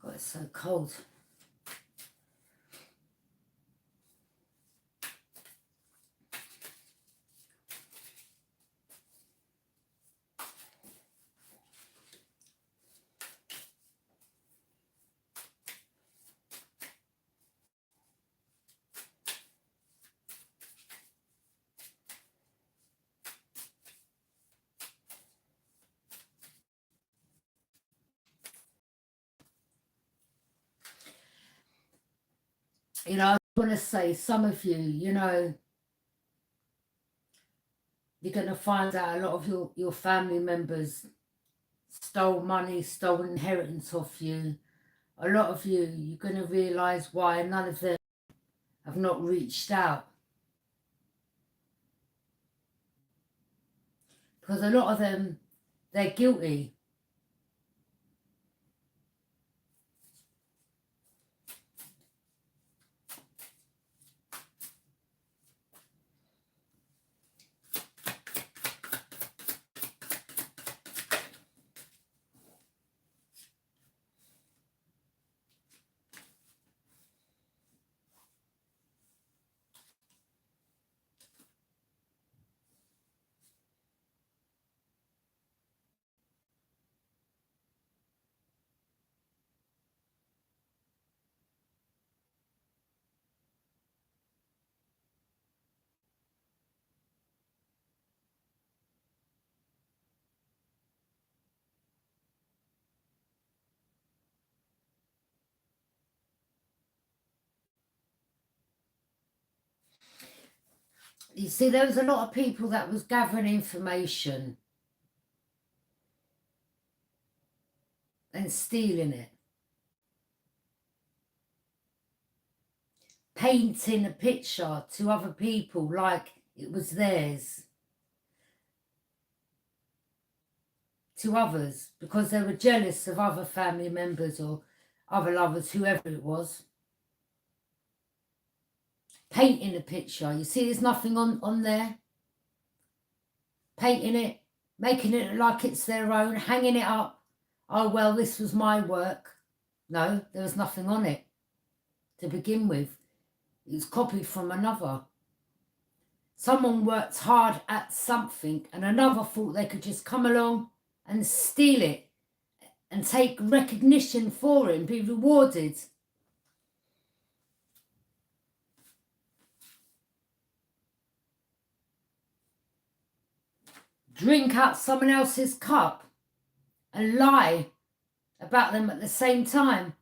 God, it's so cold. You know, I want to say, some of you, you know, you're going to find out a lot of your family members stole money, stole inheritance off you. A lot of you, you're going to realise why none of them have not reached out. Because a lot of them, they're guilty. You see, there was a lot of people that was gathering information and stealing it. Painting a picture to other people like it was theirs. To others, because they were jealous of other family members or other lovers, whoever it was. Painting a picture. You see, there's nothing on there. Painting it, making it like it's their own, hanging it up. Oh, well, this was my work. No, there was nothing on it to begin with. It was copied from another. Someone worked hard at something and another thought they could just come along and steal it and take recognition for it and be rewarded. Drink out someone else's cup and lie about them at the same time.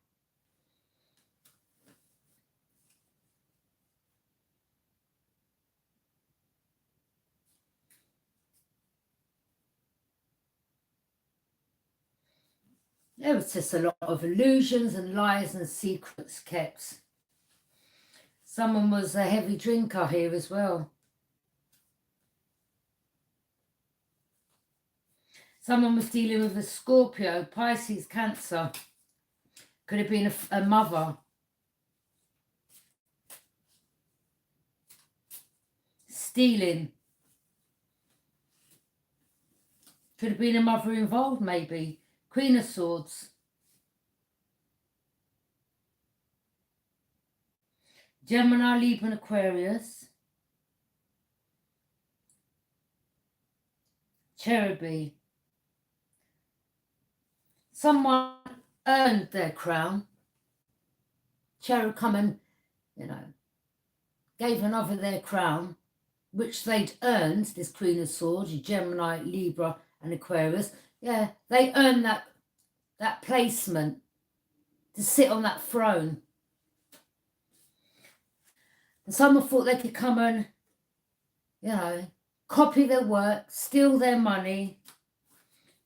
There was just a lot of illusions and lies and secrets kept. Someone was a heavy drinker here as well. Someone was dealing with a Scorpio, Pisces, Cancer. Could have been a mother. Stealing. Could have been a mother involved, maybe. Queen of Swords. Gemini, Libra, and Aquarius. Cherubim. Someone earned their crown. Cherub come and, you know, gave another their crown, which they'd earned, this Queen of Swords, Gemini, Libra, and Aquarius. Yeah, they earned that placement to sit on that throne. And someone thought they could come and, you know, copy their work, steal their money,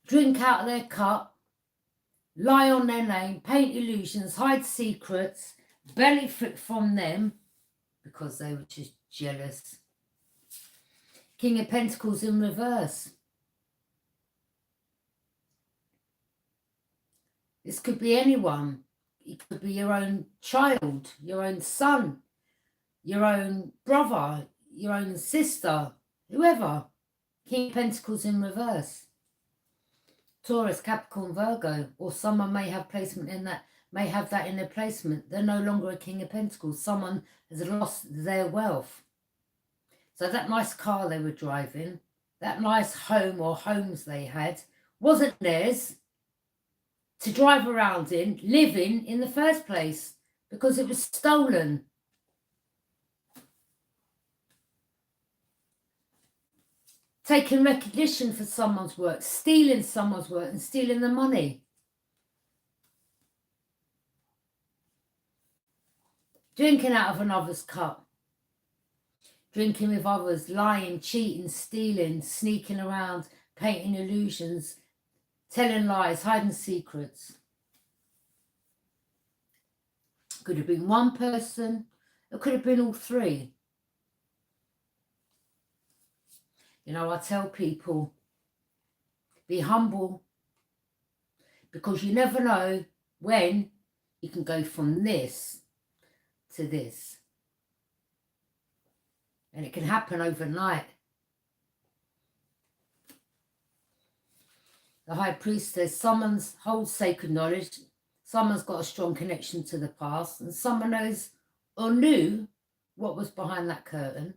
drink out of their cup, lie on their name, paint illusions, hide secrets, benefit from them because they were just jealous. King of Pentacles in reverse. This could be anyone. It could be your own child, your own son, your own brother, your own sister, whoever. King of Pentacles in reverse. Taurus, Capricorn, Virgo, or someone may have placement in that may have that in their placement. They're no longer a King of Pentacles. Someone has lost their wealth. So that nice car they were driving, that nice home or homes they had, wasn't theirs to drive around in, live in the first place, because it was stolen. Taking recognition for someone's work, stealing someone's work and stealing the money. Drinking out of another's cup. Drinking with others, lying, cheating, stealing, sneaking around, painting illusions, telling lies, hiding secrets. Could have been one person, it could have been all three. You know, I tell people, be humble, because you never know when you can go from this to this. And it can happen overnight. The High Priestess, someone's holds sacred knowledge, someone's got a strong connection to the past, and someone knows or knew what was behind that curtain.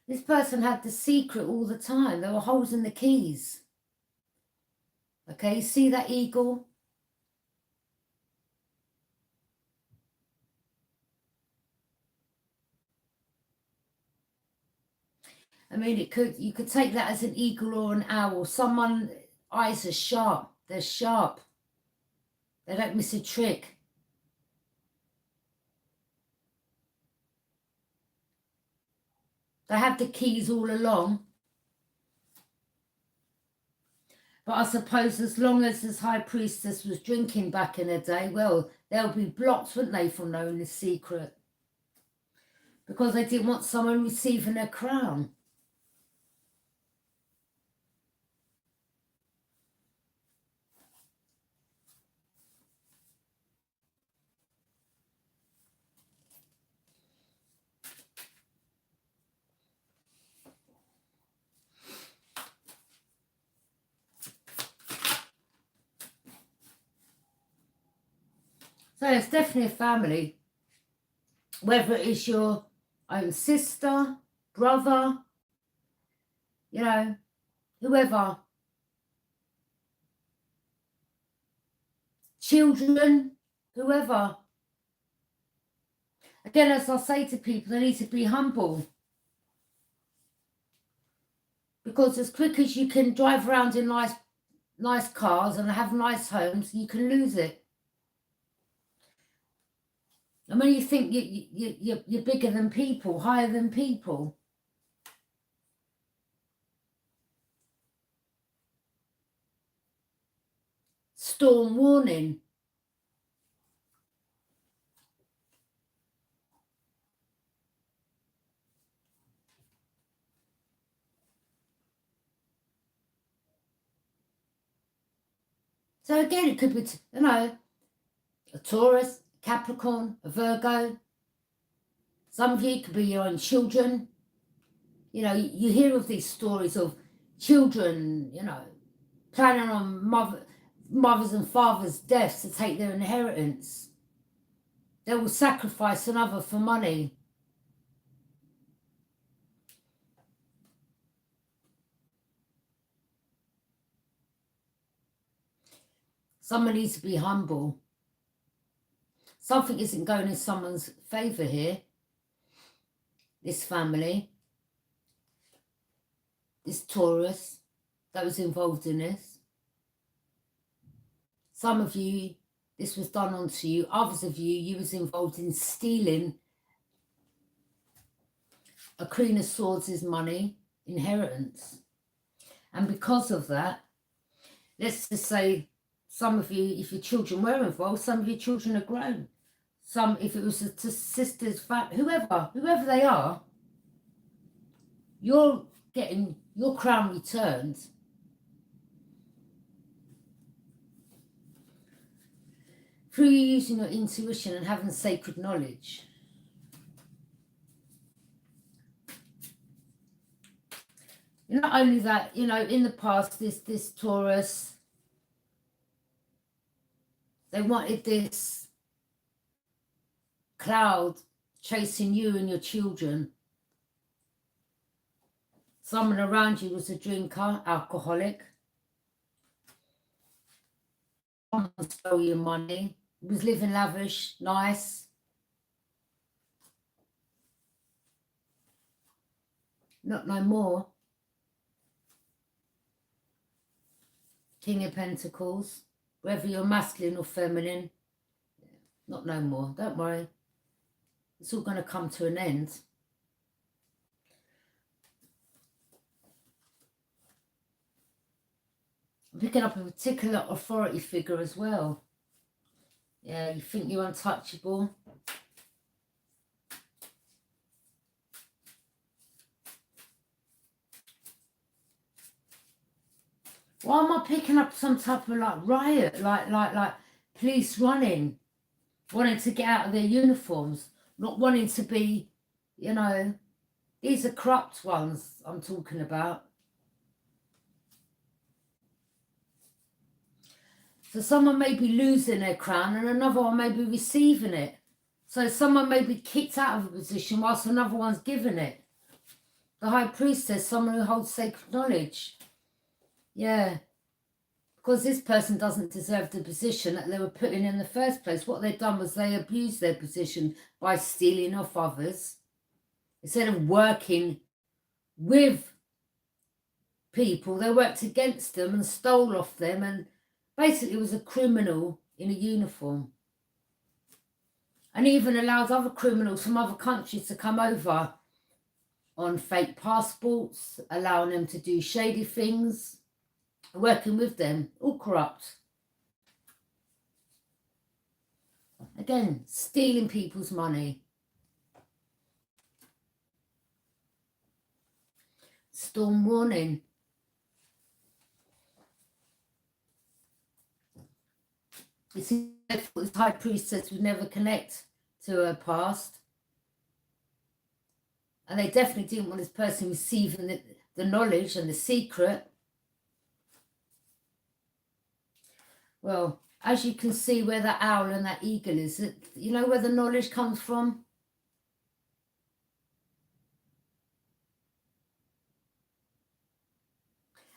This person had the secret all the time. They were holding the keys. Okay, see that eagle? I mean, you could take that as an eagle or an owl. Someone's eyes are sharp. They're sharp. They don't miss a trick. They have the keys all along. But I suppose as long as this High Priestess was drinking back in the day, well, they'll be blocked, wouldn't they, from knowing the secret? Because they didn't want someone receiving their crown. So it's definitely a family, whether it is your own sister, brother, you know, whoever. Children, whoever. Again, as I say to people, they need to be humble. Because as quick as you can drive around in nice cars and have nice homes, you can lose it. And when you think you're bigger than people, higher than people, storm warning. So again, it could be, you know, a Taurus, Capricorn, a Virgo. Some of you could be your own children. You know, you hear of these stories of children, you know, planning on mothers and fathers' deaths to take their inheritance. They will sacrifice another for money. Someone needs to be humble. Something isn't going in someone's favour here. This family, this Taurus that was involved in this. Some of you, this was done onto you. Others of you, you was involved in stealing a Queen of Swords' money, inheritance. And because of that, let's just say some of you, if your children were involved, some of your children are grown. Some, if it was to sisters, whoever they are, you're getting your crown returned. through using your intuition and having sacred knowledge. Not only that, you know, in the past, this Taurus, they wanted this cloud chasing you and your children. Someone around you was a drinker, alcoholic. Someone stole your money, was living lavish, nice. Not no more. King of Pentacles, whether you're masculine or feminine, not no more. Don't worry. It's all going to come to an end. I'm picking up a particular authority figure as well. Yeah, you think you're untouchable. Why am I picking up some type of like riot, like police running, wanting to get out of their uniforms, not wanting to be, you know, these are corrupt ones I'm talking about. So someone may be losing their crown and another one may be receiving it. So someone may be kicked out of a position whilst another one's given it. The High Priestess, someone who holds sacred knowledge. Yeah. Because this person doesn't deserve the position that they were put in the first place. What they've done was they abused their position by stealing off others. Instead of working with people, they worked against them and stole off them, and basically was a criminal in a uniform. And even allowed other criminals from other countries to come over on fake passports, allowing them to do shady things, working with them, all corrupt. Again, stealing people's money. Storm warning. You see, this High Priestess would never connect to her past. And they definitely didn't want this person receiving the knowledge and the secret. Well, as you can see where that owl and that eagle is, you know where the knowledge comes from?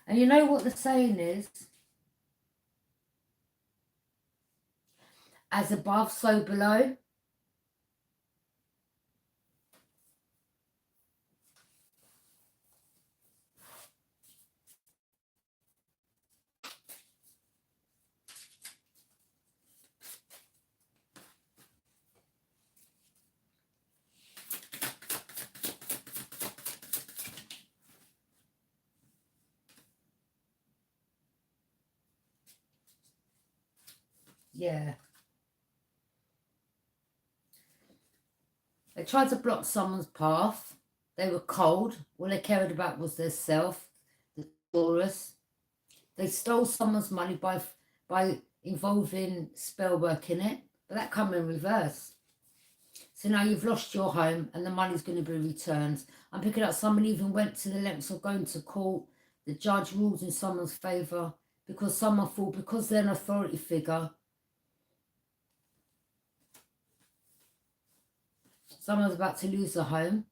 And you know what the saying is? As above, so below. Yeah. They tried to block someone's path. They were cold. All they cared about was their self, the Taurus. They stole someone's money by involving spell work in it, but that come in reverse. So now you've lost your home and the money's going to be returned. I'm picking up someone even went to the lengths of going to court. The judge ruled in someone's favour because someone thought because they're an authority figure, someone's about to lose a home.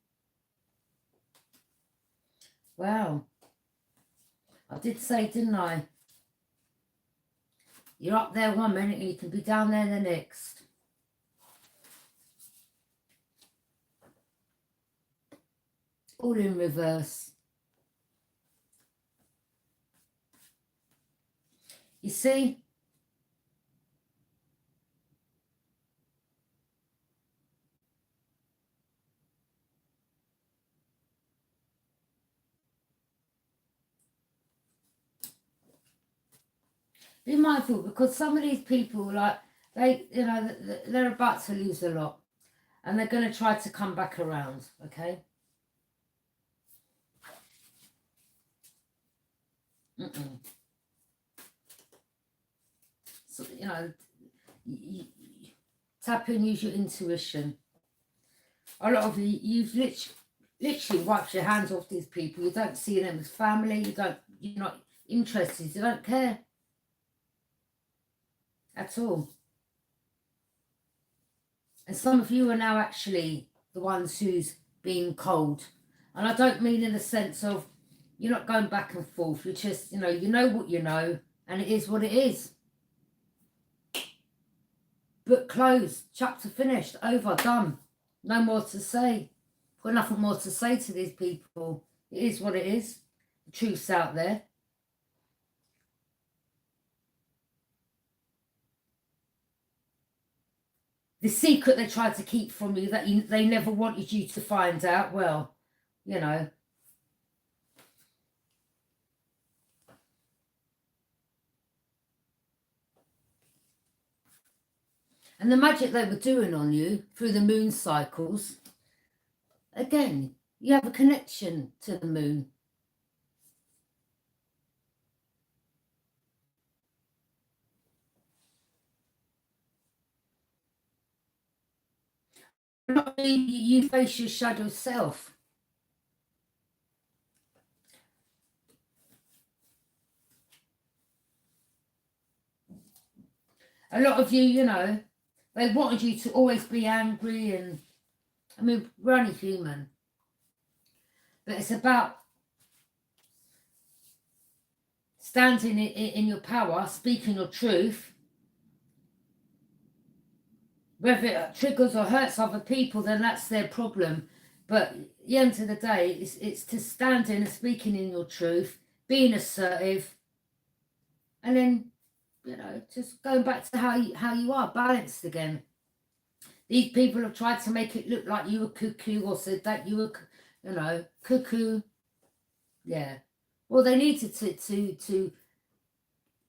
Wow. I did say, didn't I? You're up there one minute and you can be down there the next. All in reverse. You see? Be mindful because some of these people, like, they're about to lose a lot and they're going to try to come back around, okay? So, you know, tap in, use your intuition. A lot of you, you've literally wiped your hands off these people. You don't see them as family. You're not interested. You don't care at all. And some of you are now actually the ones who's being cold. And I don't mean in the sense of you're not going back and forth. You're just, you know what you know, and it is what it is. Book closed, chapter finished, over, done. No more to say. Got nothing more to say to these people. It is what it is. The truth's out there. The secret they tried to keep from you that they never wanted you to find out, well, you know. And the magic they were doing on you through the moon cycles, again, you have a connection to the moon. Not only you face your shadow self. A lot of you, you know, they wanted you to always be angry, and I mean, we're only human. But it's about standing in your power, speaking your truth. Whether it triggers or hurts other people, then that's their problem. But at the end of the day, it's to stand in and speaking in your truth, being assertive, and then, you know, just going back to how you are, balanced again. These people have tried to make it look like you were cuckoo, or said that you were, you know, cuckoo. Yeah. Well, they needed to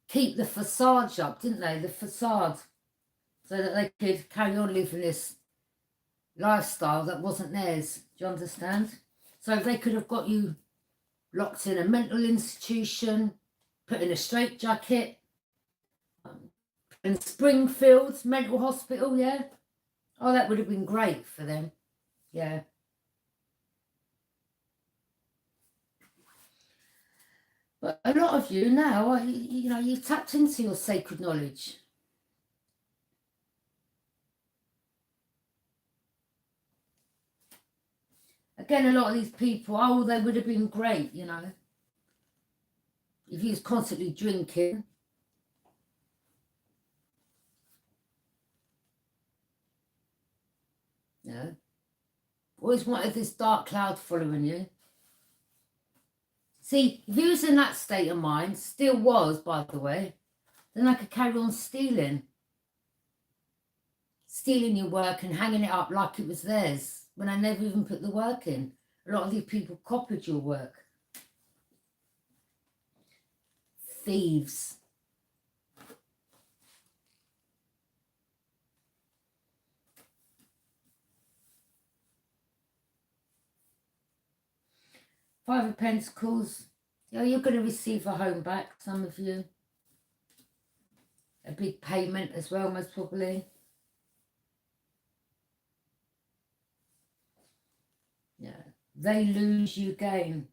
keep the facade up, didn't they? The facade. So that they could carry on living this lifestyle that wasn't theirs. Do you understand? So if they could have got you locked in a mental institution, put in a straitjacket, in Springfield mental hospital, yeah? Oh, that would have been great for them. Yeah. But a lot of you now, you know, you've tapped into your sacred knowledge. Again, a lot of these people, oh, they would have been great, you know, if he was constantly drinking. You know, always wanted this dark cloud following you. See, if he was in that state of mind, still was, by the way, then I could carry on stealing your work and hanging it up like it was theirs, when I never even put the work in. A lot of these people copied your work. Thieves. Five of Pentacles. You know, you're going to receive a home back, some of you. A big payment as well, most probably. Yeah. They lose, you gain.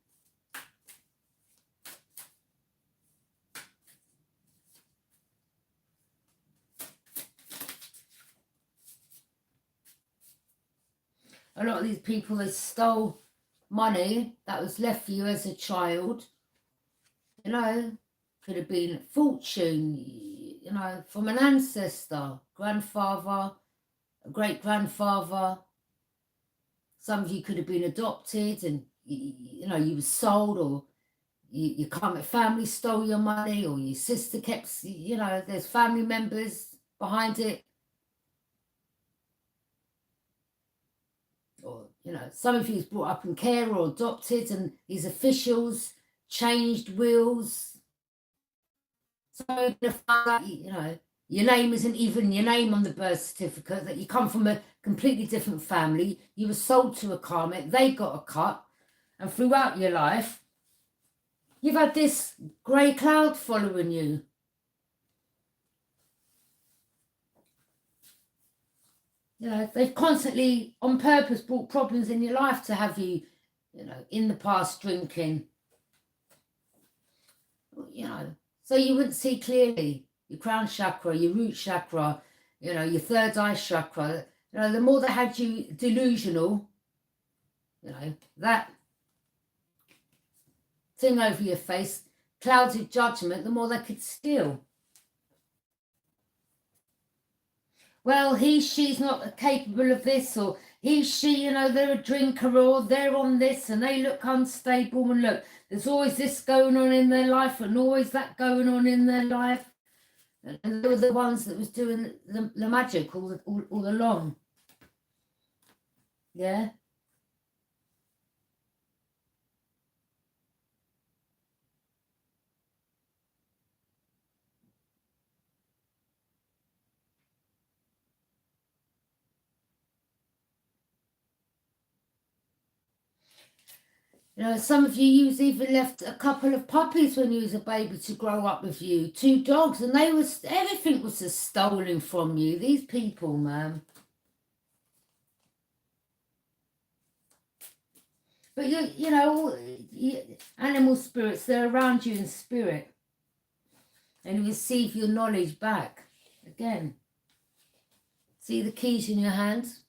A lot of these people, they stole money that was left for you as a child. You know, could have been fortune, you know, from an ancestor, grandfather, a great-grandfather. Some of you could have been adopted, and, you know, you were sold, or your current family stole your money, or your sister kept, you know, there's family members behind it. Or, you know, some of you was brought up in care or adopted, and these officials changed wills. So you're going to find out, you know, your name isn't even your name on the birth certificate, that you come from a completely different family. You were sold to a karmic, they got a cut, and throughout your life, you've had this grey cloud following you. You know, they've constantly, on purpose, brought problems in your life to have you, you know, in the past drinking. You know, so you wouldn't see clearly. Your crown chakra, your root chakra, you know, your third eye chakra. You know, the more they had you delusional, you know, that thing over your face, clouded judgment, the more they could steal. Well, she's not capable of this, or she, you know, they're a drinker, or they're on this and they look unstable, and look, there's always this going on in their life and always that going on in their life. And they were the ones that was doing the magic all along. Yeah. You know, some of you've even left a couple of puppies when you was a baby to grow up with you, 2 dogs, and everything was just stolen from you. These people, man. But you know, animal spirits, they're around you in spirit, and you receive your knowledge back. Again, see the keys in your hands?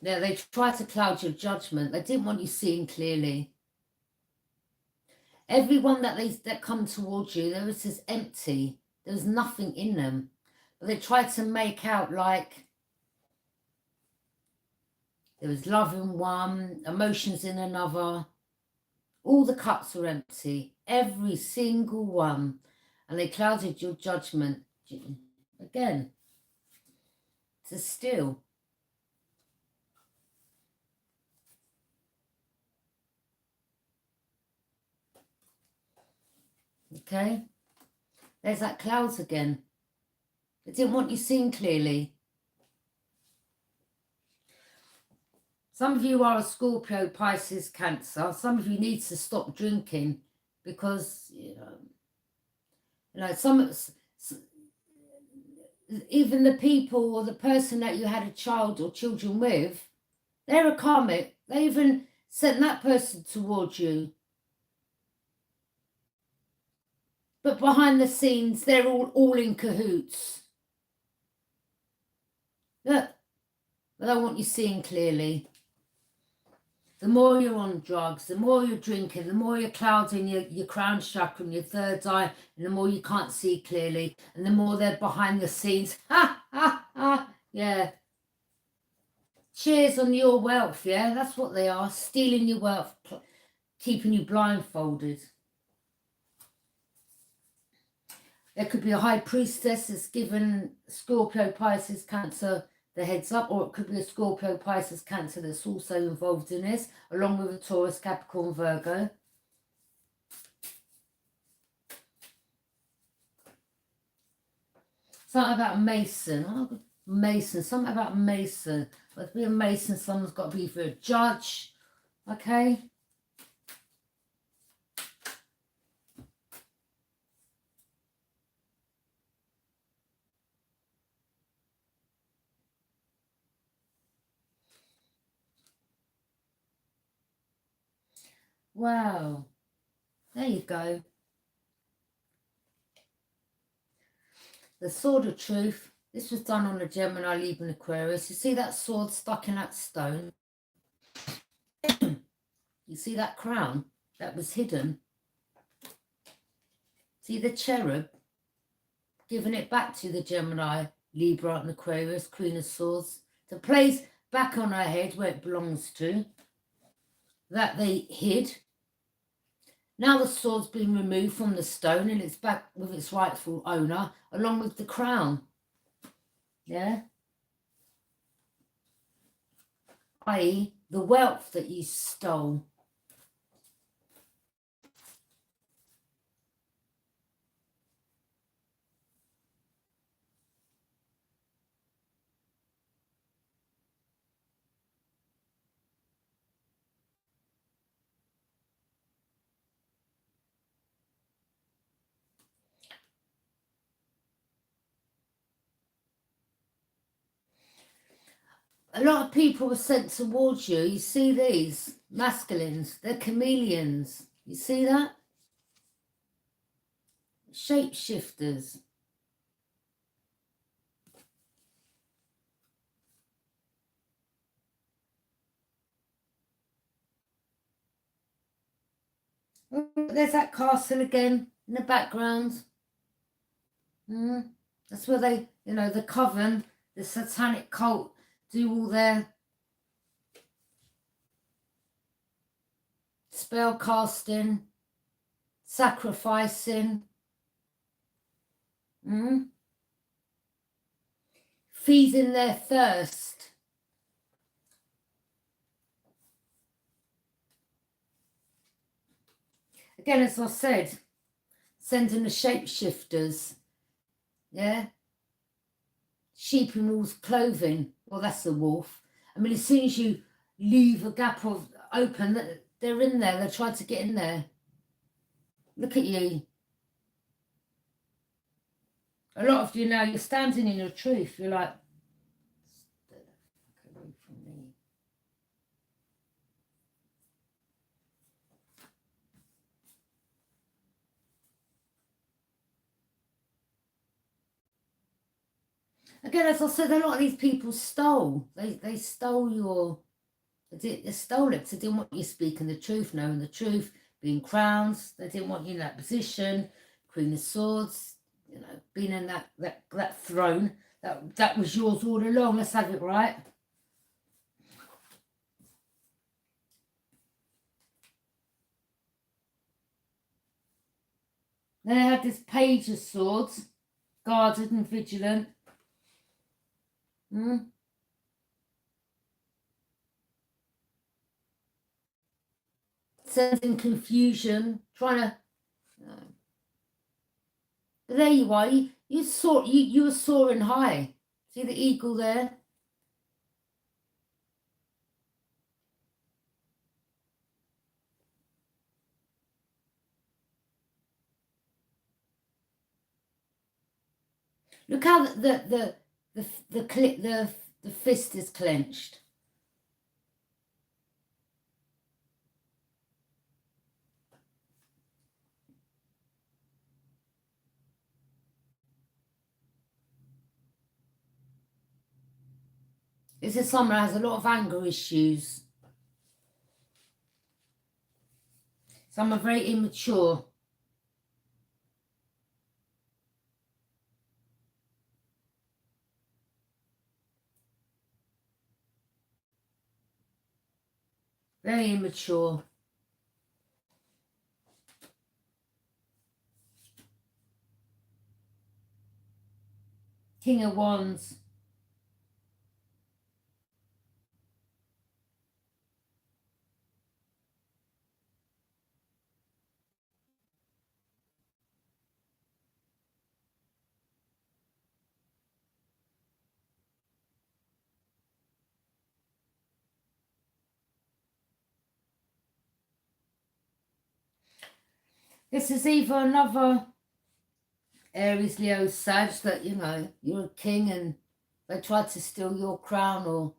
Yeah, they tried to cloud your judgment. They didn't want you seeing clearly. Everyone that come towards you, there was just empty. There was nothing in them. But they tried to make out like there was love in one, emotions in another. All the cups were empty. Every single one. And they clouded your judgment. Again, to steal. Okay? There's that clouds again. They didn't want you seeing clearly. Some of you are a Scorpio, Pisces, Cancer. Some of you need to stop drinking because, you know, even the people or the person that you had a child or children with, they're a karmic. They even sent that person towards you. But behind the scenes, they're all in cahoots. Look, I don't want you seeing clearly. The more you're on drugs, the more you're drinking, the more you're clouding your crown chakra and your third eye, and the more you can't see clearly, and the more they're behind the scenes. Ha, ha, ha, yeah. Cheers on your wealth, yeah? That's what they are, stealing your wealth, keeping you blindfolded. There could be a high priestess that's given Scorpio, Pisces, Cancer the heads up, or it could be a Scorpio, Pisces, Cancer that's also involved in this, along with a Taurus, Capricorn, Virgo. Something about Mason. Oh, Mason. Something about Mason. But to be a Mason, someone's got to be for a judge. Okay? Wow. There you go. The Sword of Truth. This was done on a Gemini, Libra, and Aquarius. You see that sword stuck in that stone? You see that crown that was hidden? See the cherub giving it back to the Gemini, Libra, and Aquarius, Queen of Swords, to place back on her head where it belongs to, that they hid. Now the sword's been removed from the stone and it's back with its rightful owner, along with the crown. Yeah? I.e., the wealth that you stole. a lot of people were sent towards you. You see these masculines, they're chameleons. You see that? Shapeshifters. Oh, there's that castle again in the background. That's where they, you know, the coven, the satanic cult, do all their spell casting, sacrificing, feeding their thirst. Again, as I said, sending the shapeshifters, yeah? Sheep in wolf's clothing. Well, that's the wolf. I mean, as soon as you leave a gap of open, they're in there. They try to get in there. Look at you. A lot of you now, you're standing in your truth. You're like, stay the fuck away from me. Again, as I said, a lot of these people stole. They stole your... They stole it. They didn't want you speaking the truth, knowing the truth, being crowned. They didn't want you in that position. Queen of Swords, you know, being in that throne. That was yours all along. Let's have it right. Then they had this Page of Swords, guarded and vigilant. Sending confusion, trying to... But there you are. You were soaring high. See the eagle there? Look how the fist is clenched. This is someone who has a lot of anger issues. Some are very immature. Very immature. King of Wands. This is either another Aries, Leo, Sag that, you know, you're a king and they tried to steal your crown, or,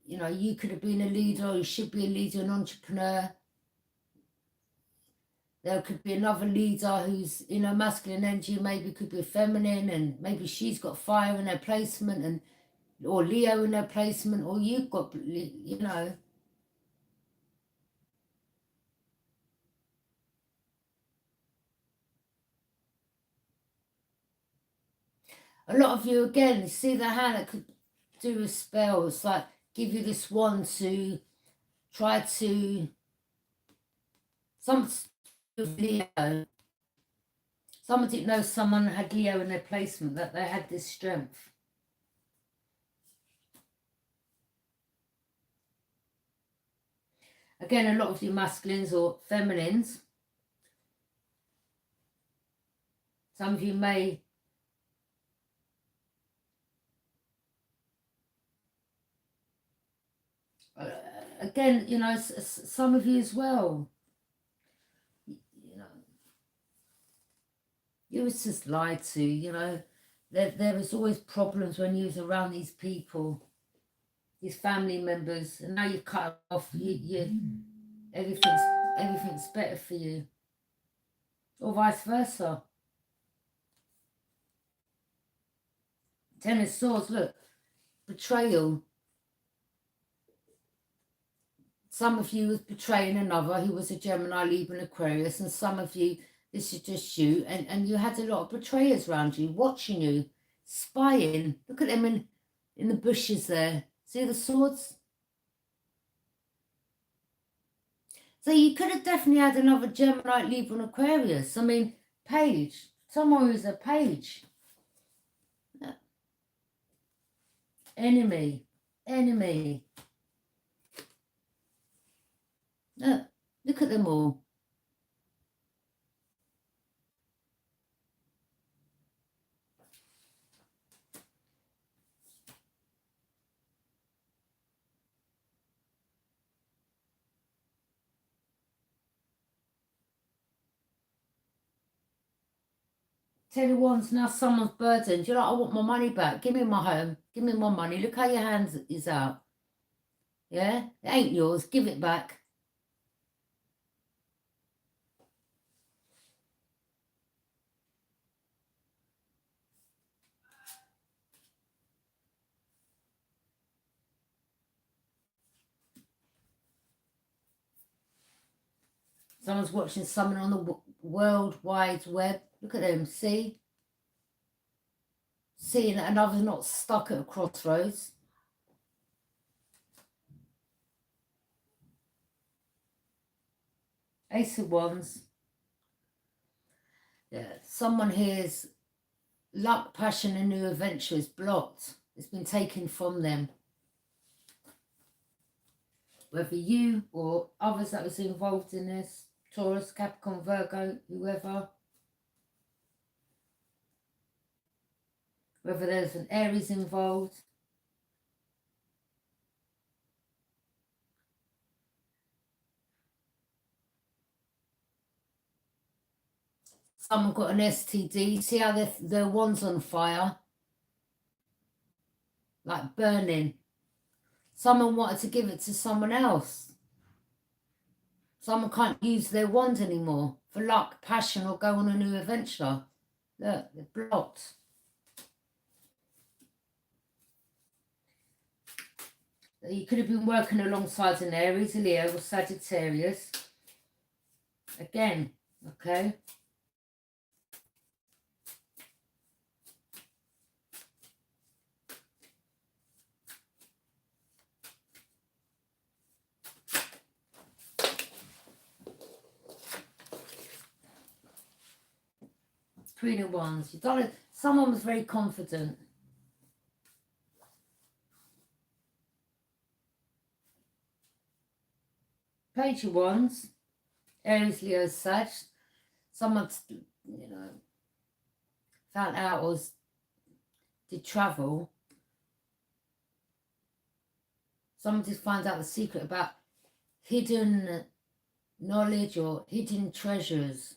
you know, you could have been a leader, or you should be a leader, an entrepreneur. There could be another leader who's in a masculine energy, maybe could be feminine, and maybe she's got fire in her placement, and or Leo in her placement, or you've got, you know. A lot of you, again, you see the hand that could do a spell. It's like give you this wand to try to... Some Leo. Someone didn't know someone had Leo in their placement, that they had this strength. Again, a lot of you masculines or feminines. Some of you may... again, you know, some of you as well. You know, you was just lied to, you know. There was always problems when you was around these people. his family members, and now you've cut off. Everything's better for you, or vice versa. Ten of Swords. Look, betrayal. Some of you was betraying another who was a Gemini, Libra, and Aquarius, and some of you, this is just you, and you had a lot of betrayers around you, watching you, spying. Look at them in the bushes there. See the swords? So you could have definitely had another Gemini, Libra, and Aquarius. I mean, page. Someone who's a page. Enemy. Look at them all. Ten of Wands, now someone's burdened. You're like, I want my money back. Give me my home. Give me my money. Look how your hands is out. Yeah? It ain't yours. Give it back. Someone's watching someone on the World Wide Web. Look at them. See? Seeing that another's not stuck at a crossroads. Ace of Wands. Yeah, someone here's luck, passion, and new adventure is blocked. It's been taken from them. Whether you or others that was involved in this, Taurus, Capricorn, Virgo, whoever. Whether there's an Aries involved. Someone got an STD. See how their wand's on fire? Like burning. Someone wanted to give it to someone else. Someone can't use their wand anymore for luck, passion, or go on a new adventure. Look, they're blocked. You could have been working alongside an Aries, a Leo, or Sagittarius. Again, okay? Queen of Wands. Someone was very confident. Page of Wands. Aries, Leo, Sag. Someone, found out or did travel. Someone just finds out the secret about hidden knowledge or hidden treasures.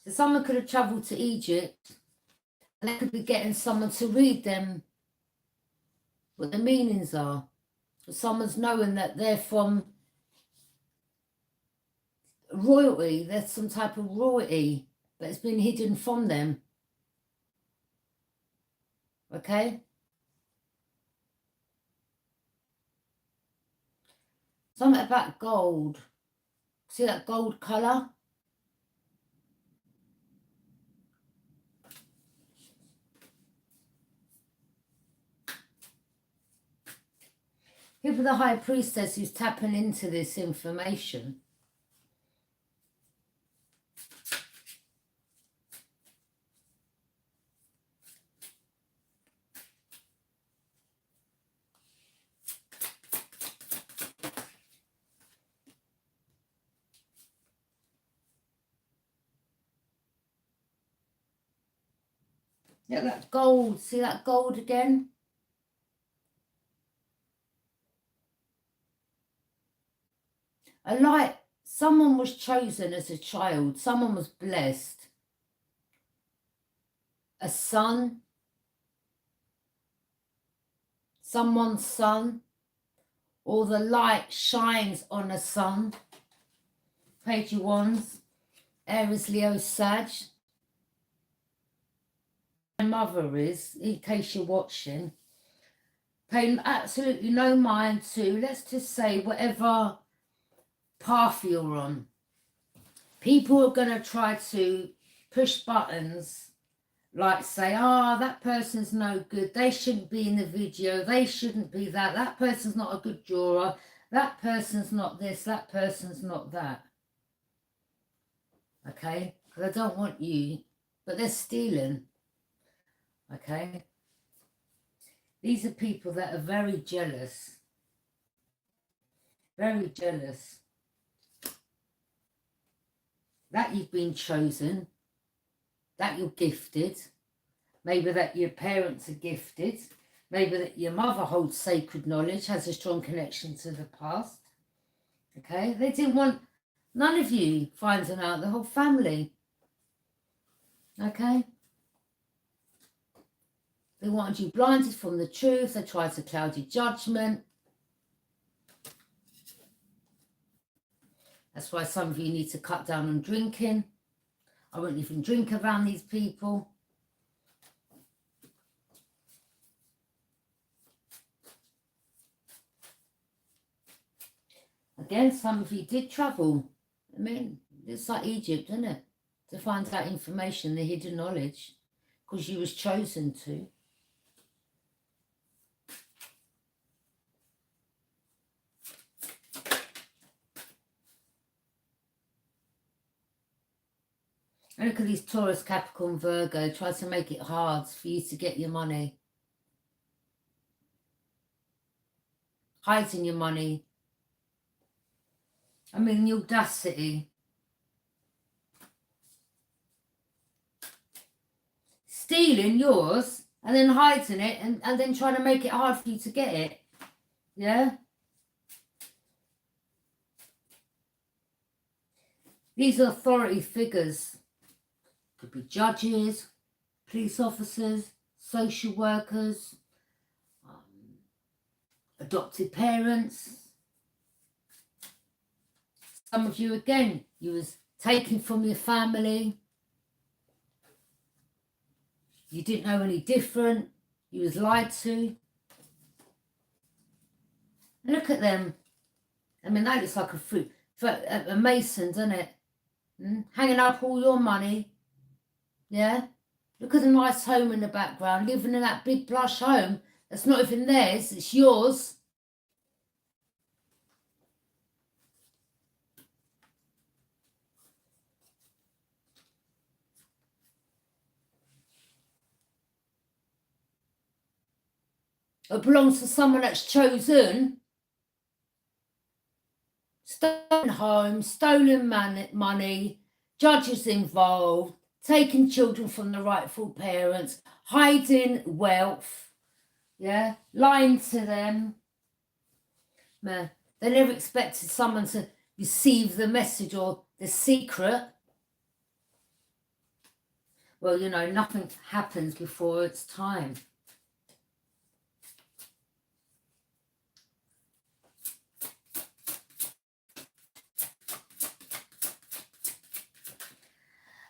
So someone could have travelled to Egypt and they could be getting someone to read them what the meanings are. So someone's knowing that they're from royalty, there's some type of royalty, but it's been hidden from them. Okay? Something about gold. See that gold colour? Here for the High Priestess who's tapping into this information. Yeah, that gold. See that gold again? A light, someone was chosen as a child, someone was blessed. A son, someone's son, or the light shines on a son. Page of Wands, Aries, Leo, Sag. My mother is, in case you're watching, paying absolutely no mind to, let's just say, whatever path you're on. People are going to try to push buttons, like say, oh, that person's no good, they shouldn't be in the video, they shouldn't be that, that person's not a good drawer, that person's not this, that person's not that. Okay, because I don't want you, but they're stealing. Okay, these are people that are very jealous, very jealous that you've been chosen, that you're gifted, maybe that your parents are gifted, maybe that your mother holds sacred knowledge, has a strong connection to the past. Okay, they didn't want none of you finding out, the whole family. Okay, they wanted you blinded from the truth. They tried to cloud your judgment. That's why some of you need to cut down on drinking. I won't even drink around these people. Again, some of you did travel. I mean, it's like Egypt, isn't it? To find that information, the hidden knowledge, because you was chosen to. And look at these Taurus, Capricorn, Virgo, try to make it hard for you to get your money. Hiding your money. I mean, the audacity. Stealing yours and then hiding it and then trying to make it hard for you to get it. Yeah? These are authority figures. Could be judges, police officers, social workers, adopted parents. Some of you, again, you was taken from your family. You didn't know any different. You was lied to. Look at them. I mean, that looks like a fruit. A mason, doesn't it? Hanging up all your money. Yeah? Look at the nice home in the background, living in that big plush home. That's not even theirs, it's yours. It belongs to someone that's chosen. Stolen home, stolen money, judges involved, taking children from the rightful parents, hiding wealth, yeah, lying to them. Man, they never expected someone to receive the message or the secret. Well, you know, nothing happens before its time.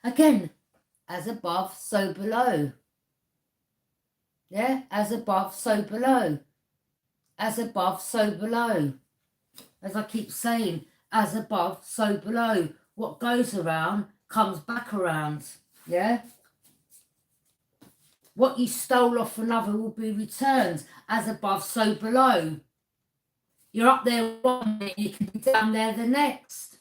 Again, as above, so below. Yeah, as above, so below. As above, so below. As I keep saying, as above, so below. What goes around comes back around. Yeah? What you stole off another will be returned. As above, so below. You're up there one minute, you can be down there the next.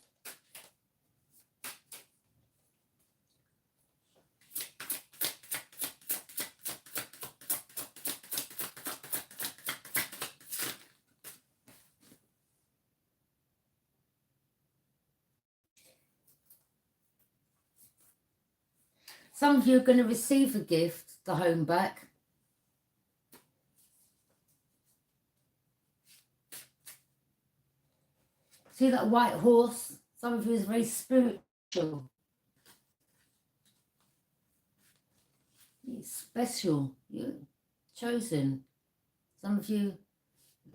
Some of you are going to receive a gift, the home back. See that white horse? Some of you is very spiritual. You're special. You're chosen. Some of you,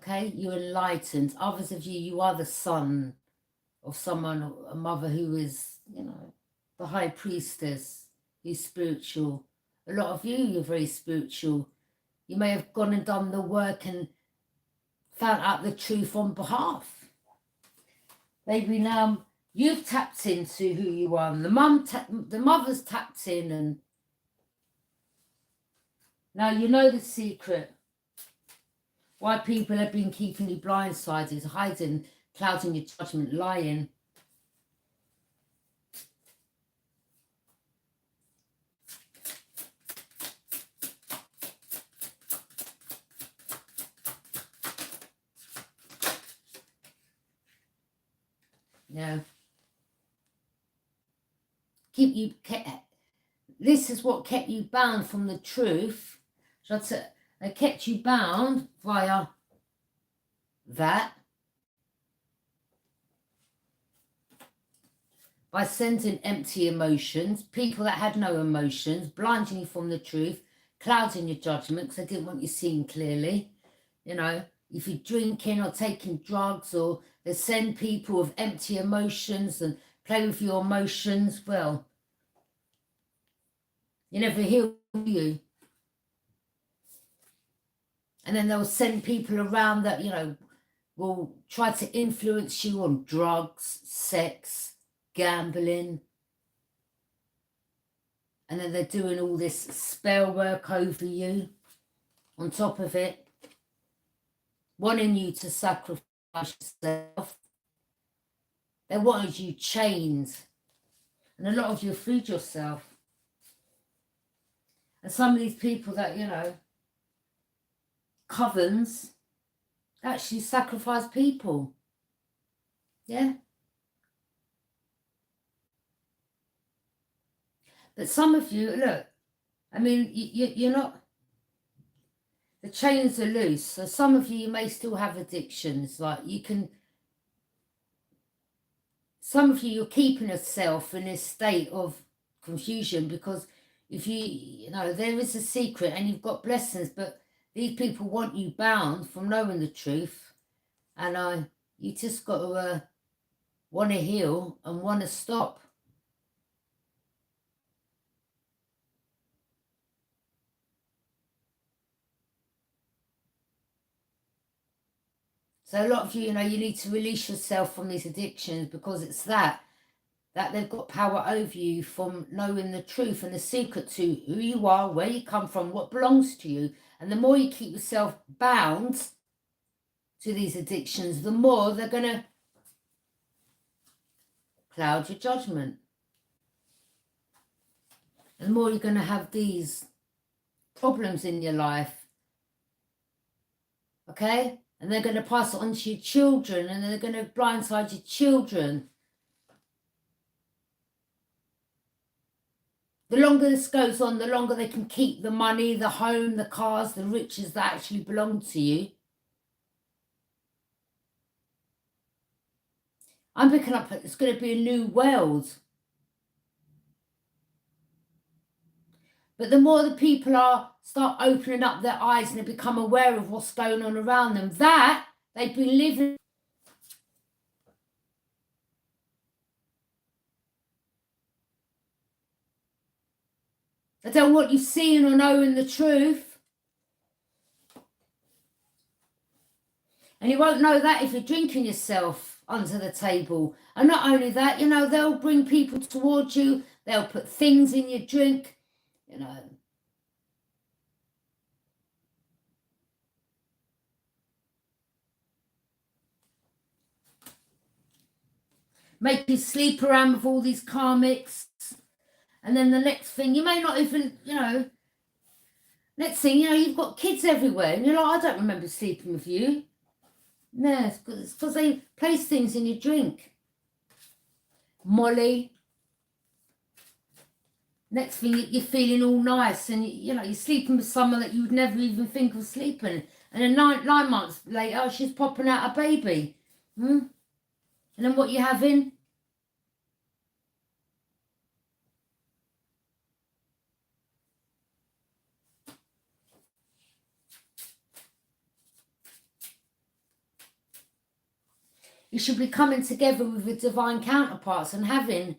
okay, you're enlightened. Others of you, you are the son of someone, a mother who is, you know, the high priestess, who's spiritual. A lot of you, you're very spiritual. You may have gone and done the work and found out the truth on behalf. Maybe now you've tapped into who you are, and the mother's tapped in, and now you know the secret. Why people have been keeping you blindsided, hiding, clouding your judgment, lying. Yeah. This is what kept you bound from the truth. They kept you bound via that. By sending empty emotions, people that had no emotions, blinding you from the truth, clouding your judgment because they didn't want you seeing clearly. You know, if you're drinking or taking drugs, or they send people with empty emotions and play with your emotions, well, you never heal you. And then they'll send people around that, you know, will try to influence you on drugs, sex, gambling. And then they're doing all this spell work over you on top of it, wanting you to sacrifice yourself. They wanted you chained. And a lot of you freed yourself. And some of these people that, you know, covens, actually sacrifice people. Yeah. But some of you, look, I mean, you're not, the chains are loose. So some of you may still have addictions. Like some of you, you're keeping yourself in this state of confusion because if you know, there is a secret and you've got blessings, but these people want you bound from knowing the truth. And you just got to want to heal and want to stop. So a lot of you, you know, you need to release yourself from these addictions because it's that they've got power over you from knowing the truth and the secret to who you are, where you come from, what belongs to you. And the more you keep yourself bound to these addictions, the more they're going to cloud your judgment. And the more you're going to have these problems in your life. Okay? And they're going to pass it on to your children, and they're going to blindside your children. The longer this goes on, the longer they can keep the money, the home, the cars, the riches that actually belong to you. I'm picking up that it's going to be a new world. But the more the people start opening up their eyes and they become aware of what's going on around them, that they've been living. They don't want you seeing or knowing the truth. And you won't know that if you're drinking yourself under the table. And not only that, you know, they'll bring people towards you. They'll put things in your drink, you know. Make you sleep around with all these karmics. And then the next thing, you may not even, you know, next thing, you know, you've got kids everywhere. And you're like, I don't remember sleeping with you. No, it's because they place things in your drink. Molly. Next thing, you're feeling all nice. And, you know, you're sleeping with someone that you would never even think of sleeping. And then 9 months later, she's popping out a baby. And then what you having? You should be coming together with your divine counterparts and having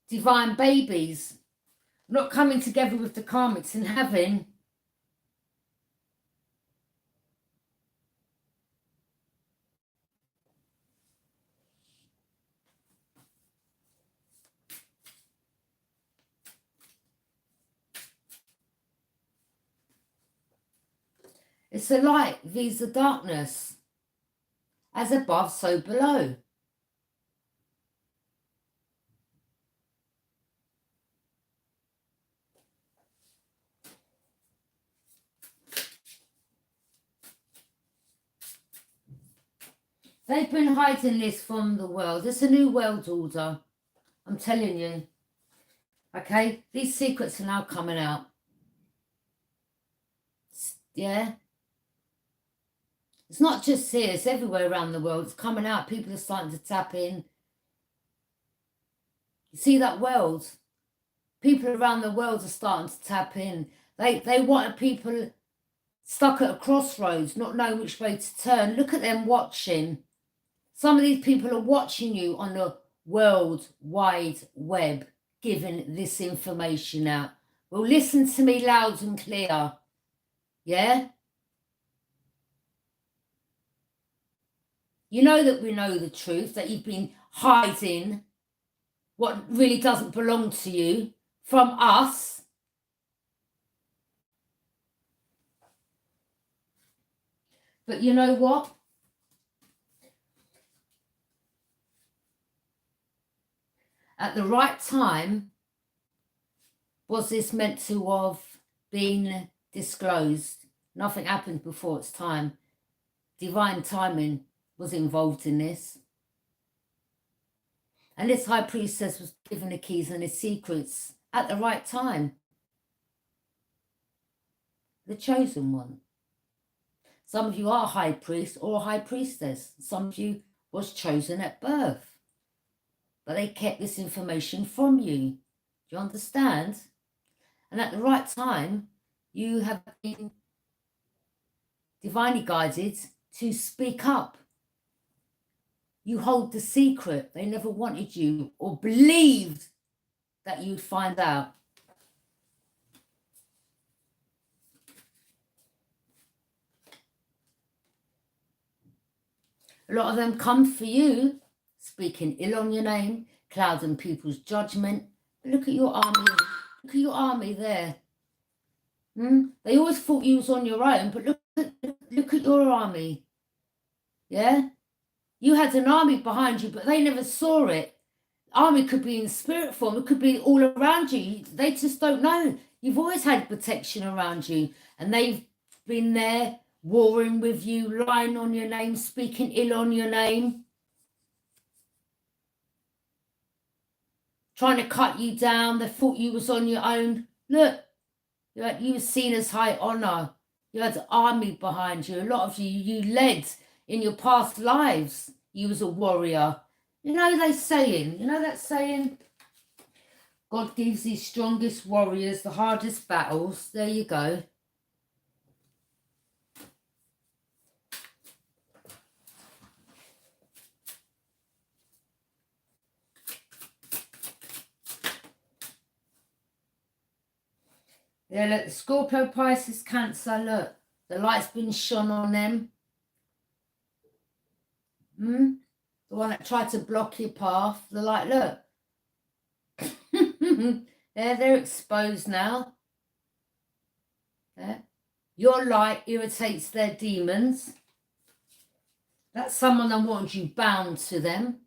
divine babies. Not coming together with the karmics and having it's a light vs the darkness. As above, so below. They've been hiding this from the world. It's a new world order. I'm telling you. Okay? These secrets are now coming out. Yeah? It's not just here. It's everywhere around the world. It's coming out. People are starting to tap in. You see that world? People around the world are starting to tap in. They want people stuck at a crossroads, not knowing which way to turn. Look at them watching. Some of these people are watching you on the World Wide Web, giving this information out. Well, listen to me loud and clear. Yeah? You know that we know the truth, that you've been hiding what really doesn't belong to you from us. But you know what? At the right time, was this meant to have been disclosed? Nothing happened before its time. Divine timing was involved in this. And this high priestess was given the keys and the secrets at the right time. The chosen one. Some of you are a high priest or a high priestess. Some of you was chosen at birth. But they kept this information from you. Do you understand? And at the right time, you have been divinely guided to speak up. You hold the secret. They never wanted you or believed that you'd find out. A lot of them come for you, speaking ill on your name, clouding people's judgment. But look at your army. Look at your army there. They always thought you was on your own, but look at your army. Yeah? You had an army behind you, but they never saw it. Army could be in spirit form. It could be all around you. They just don't know. You've always had protection around you. And they've been there warring with you, lying on your name, speaking ill on your name. Trying to cut you down. They thought you was on your own. Look, you were seen as high honor. You had an army behind you. A lot of you led in your past lives. You was a warrior. You know that saying? God gives his strongest warriors the hardest battles. There you go. Yeah, look, Scorpio, Pisces, Cancer, look. The light's been shone on them. The one that tried to block your path. The light, look. They're exposed now. Yeah. Your light irritates their demons. That's someone that wants you bound to them.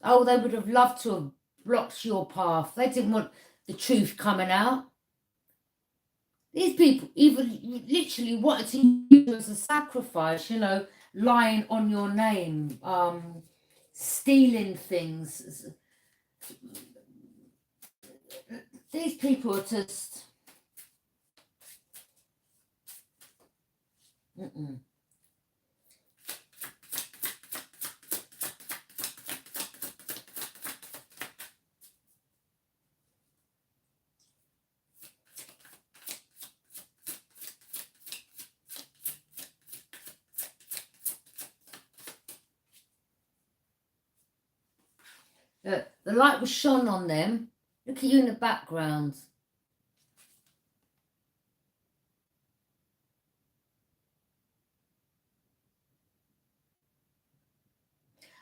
Oh, they would have loved to have blocked your path. They didn't want the truth coming out. These people even literally wanted to use you as a sacrifice, lying on your name, stealing things. These people are just... The light was shone on them. Look at you in the background.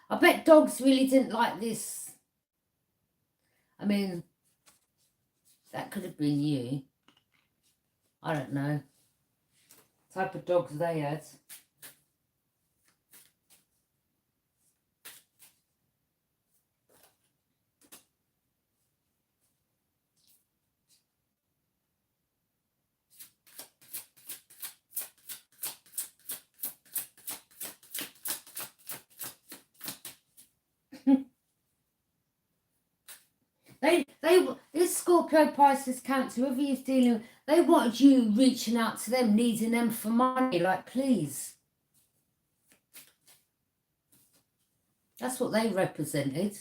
I bet dogs really didn't like this. I mean, that could have been you. I don't know. Type of dogs they had. This Scorpio, Pisces, Cancer, whoever you're dealing with, they wanted you reaching out to them, needing them for money, like, please. That's what they represented.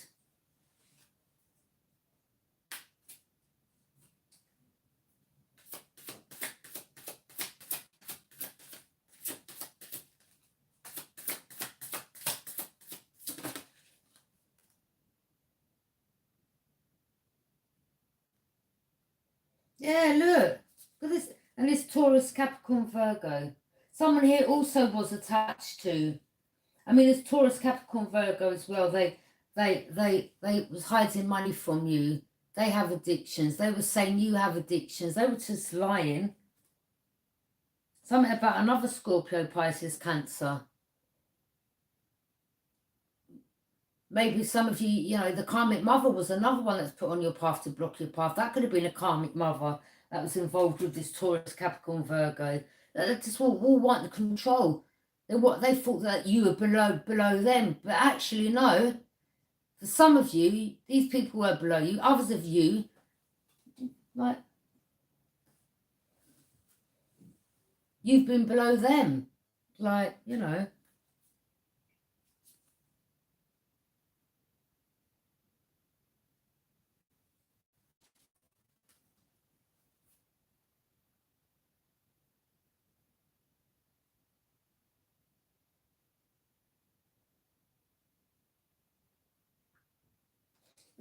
Yeah, look at this. And this Taurus, Capricorn, Virgo. Someone here also was attached to. I mean, this Taurus, Capricorn, Virgo as well. They was hiding money from you. They have addictions. They were saying you have addictions. They were just lying. Something about another Scorpio, Pisces, Cancer. Maybe some of you, you know, the karmic mother was another one that's put on your path to block your path. That could have been a karmic mother that was involved with this Taurus, Capricorn, Virgo. They just all want the control. They thought that you were below them, but actually no. For some of you, these people were below you. Others of you, like, you've been below them. Like, you know.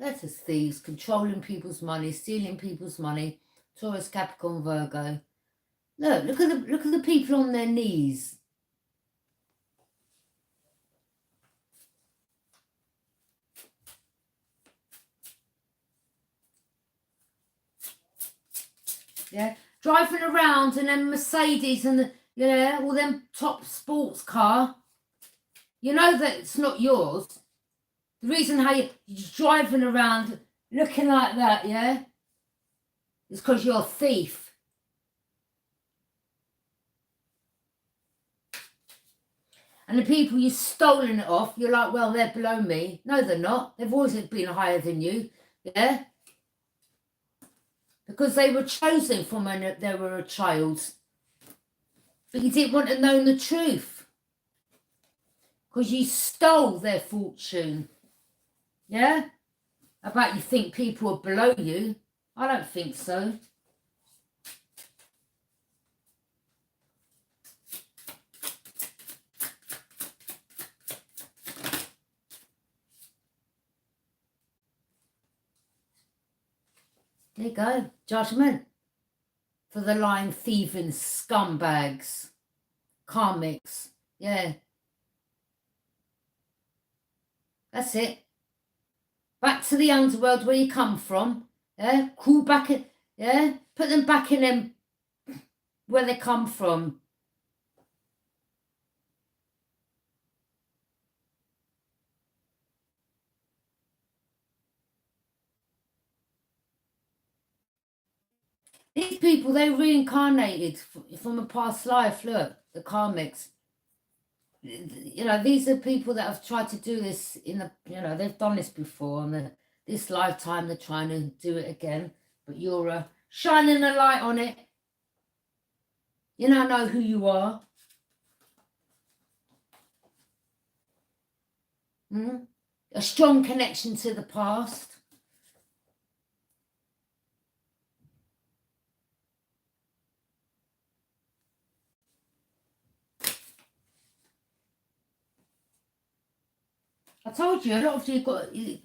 That's just thieves, controlling people's money, stealing people's money. Taurus, Capricorn, Virgo. Look at the people on their knees. Yeah, driving around in them Mercedes and all them top sports car. You know that it's not yours. The reason how you're driving around looking like that, yeah, is because you're a thief. And the people you've stolen it off, you're like, well, they're below me. No, they're not. They've always been higher than you, yeah? Because they were chosen from when they were a child. But you didn't want to know the truth. Because you stole their fortune. Yeah? About you think people are below you. I don't think so. There you go. Judgment. For the lying, thieving scumbags. Karmics. Yeah. That's it. Back to the underworld where you come from. Yeah. Crawl back in. Yeah. Put them back in them where they come from. These people, they reincarnated from a past life. Look, the karmics. You know, these are people that have tried to do this in the, they've done this before, and this lifetime they're trying to do it again. But you're shining a light on it. You now know who you are. A strong connection to the past. I told you, a lot of you got you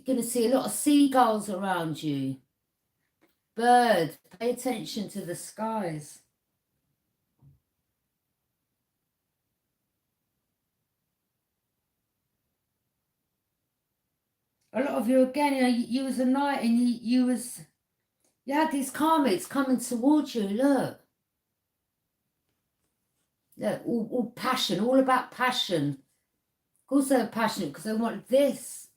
going to see a lot of seagulls around you. Birds, pay attention to the skies. A lot of you, again, you know, you was a knight and you had these karmics coming towards you, look. Look, all passion, all about passion. Of course they were passionate because they wanted this.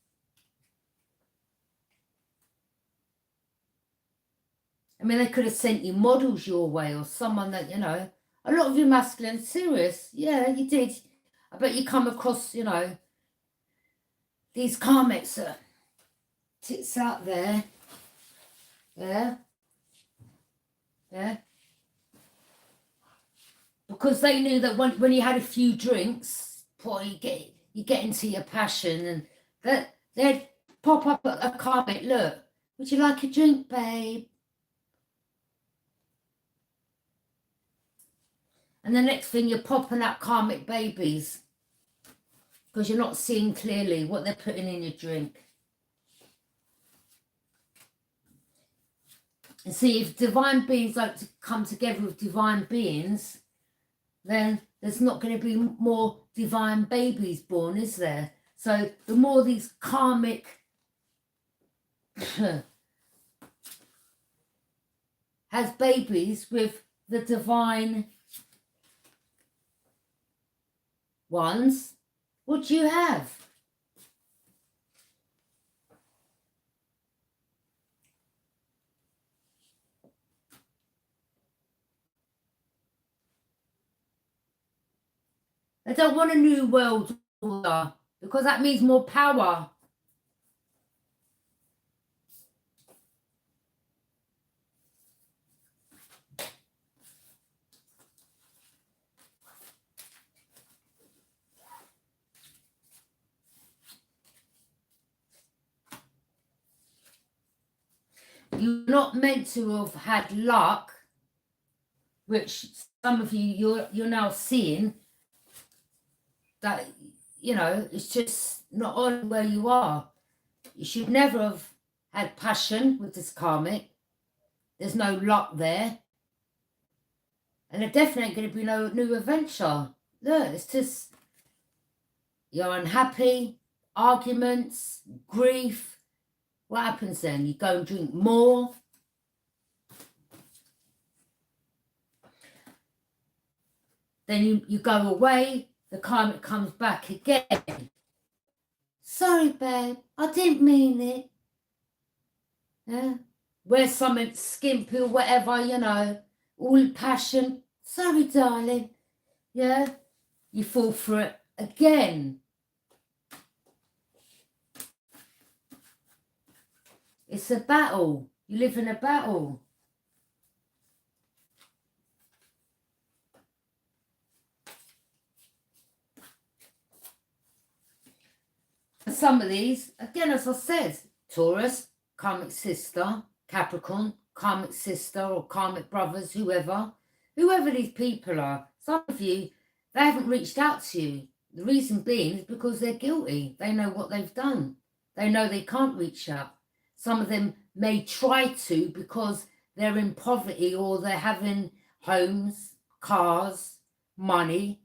I mean, they could have sent you models your way or someone that, you know, a lot of you masculine, serious. Yeah, you did. I bet you come across, you know, these karmics that tits out there. Yeah. Yeah. Because they knew that when you had a few drinks, boy, you get into your passion, and that they'd pop up a karmic, look, would you like a drink, babe? And the next thing, you're popping out karmic babies because you're not seeing clearly what they're putting in your drink. And see, if divine beings like to come together with divine beings, then there's not going to be more divine babies born, is there? So the more these karmic has babies with the divine ones, what do you have? They don't want a new world order because that means more power. You're not meant to have had luck, which some of you're now seeing that, you know, it's just not on where you are. You should never have had passion with this karmic. There's no luck there. And there definitely ain't going to be no new adventure. Look, it's just, you're unhappy, arguments, grief. What happens then? You go and drink more. Then you go away. The karmic comes back again. Sorry, babe, I didn't mean it. Yeah. Wear something skimpy or whatever, you know, all passion. Sorry, darling. Yeah. You fall for it again. It's a battle. You live in a battle. And some of these, again, as I said, Taurus, karmic sister, Capricorn, karmic sister or karmic brothers, whoever these people are. Some of you, they haven't reached out to you. The reason being is because they're guilty. They know what they've done. They know they can't reach out. Some of them may try to because they're in poverty or they're having homes, cars, money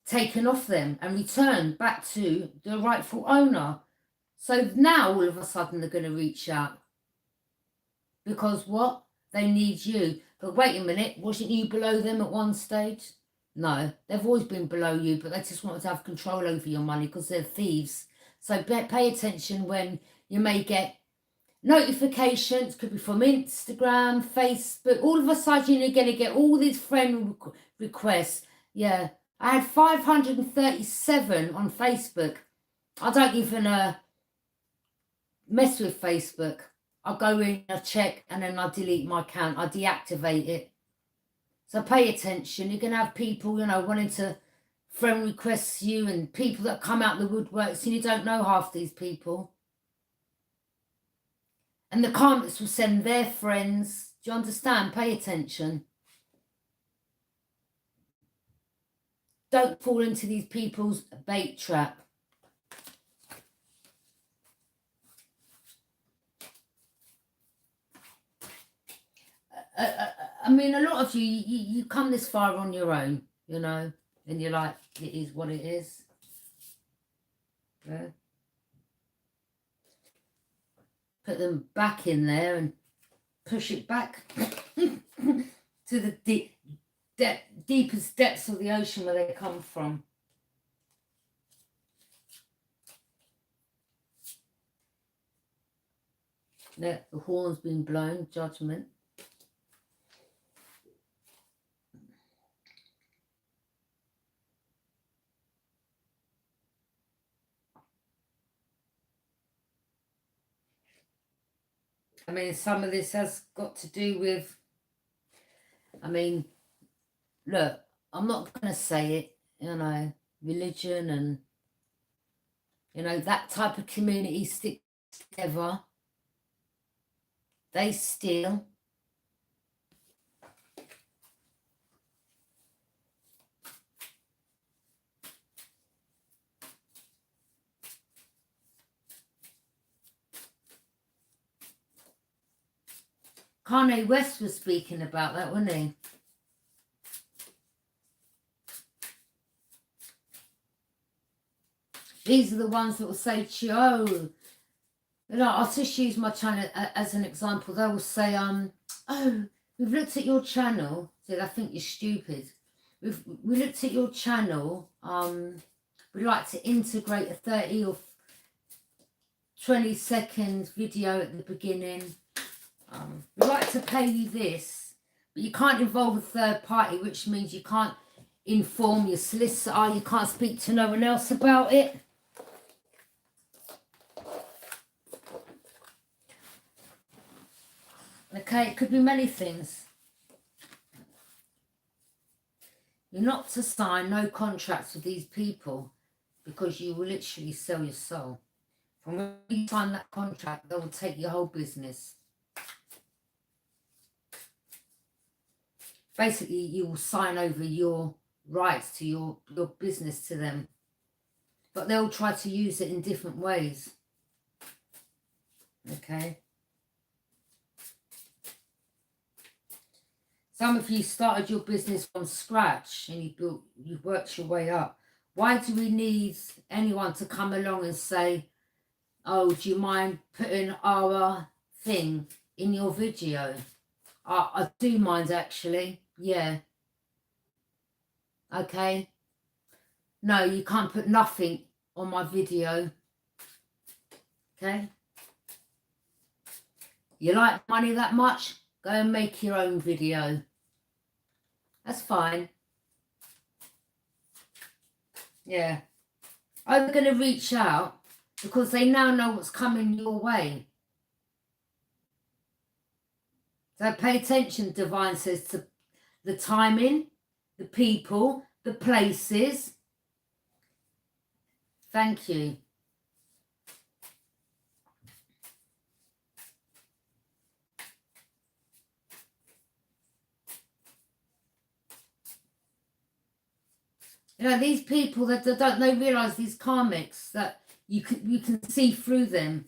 taken off them and returned back to the rightful owner. So now all of a sudden they're going to reach out. Because what? They need you. But wait a minute, wasn't you below them at one stage? No, they've always been below you, but they just wanted to have control over your money because they're thieves. So pay attention when you may get notifications, could be from Instagram, Facebook. All of a sudden you're going to get all these friend requests. Yeah, I had 537 on Facebook. I don't even mess with Facebook. I go in, I check, and then I delete my account. I deactivate it. So pay attention. You're going to have people, you know, wanting to friend request you and people that come out the woodworks and you don't know half these people. And the karmics will send their friends. Do you understand? Pay attention. Don't fall into these people's bait trap. I mean, a lot of you come this far on your own, you know, and you're like, it is what it is. Yeah. Put them back in there and push it back to the deepest depths of the ocean where they come from. Yeah, the horn's been blown, judgment. I mean, some of this has got to do with, I mean, look, I'm not going to say it, you know, religion and, you know, that type of community sticks together. They steal. Kanye West was speaking about that, wasn't he? These are the ones that will say to you, oh, you know, I'll just use my channel as an example. They will say, oh, we've looked at your channel. Said, I think you're stupid. We looked at your channel. We'd like to integrate a 30 or 20-second video at the beginning. We'd like to pay you this, but you can't involve a third party, which means you can't inform your solicitor. You can't speak to no one else about it. Okay, it could be many things. You're not to sign no contracts with these people because you will literally sell your soul. From when you sign that contract, they will take your whole business. Basically, you will sign over your rights to your business to them. But they'll try to use it in different ways. Okay. Some of you started your business from scratch and you've worked your way up. Why do we need anyone to come along and say, oh, do you mind putting our thing in your video? I do mind, actually. Yeah. Okay. No, you can't put nothing on my video. Okay. You like money that much? Go and make your own video. That's fine. Yeah. I'm going to reach out because they now know what's coming your way. So pay attention, Divine says, to the timing, the people, the places. Thank you. You know, these people that don't they realise, these karmics, that you can see through them.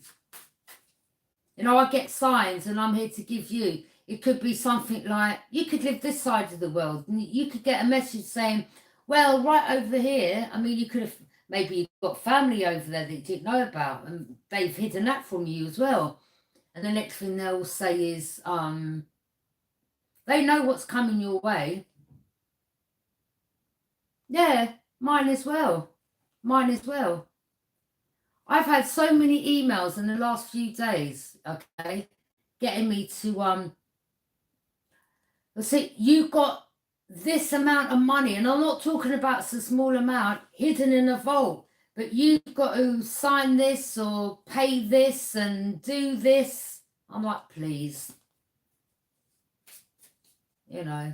You know, I get signs and I'm here to give you. It could be something like, you could live this side of the world and you could get a message saying, well, right over here, I mean, you could have, maybe you've got family over there that you didn't know about and they've hidden that from you as well. And the next thing they'll say is, they know what's coming your way. Yeah, mine as well. Mine as well. I've had so many emails in the last few days, okay, getting me to, let's see, you've got this amount of money, and I'm not talking about a small amount hidden in a vault, but you've got to sign this or pay this and do this. I'm like, please. You know.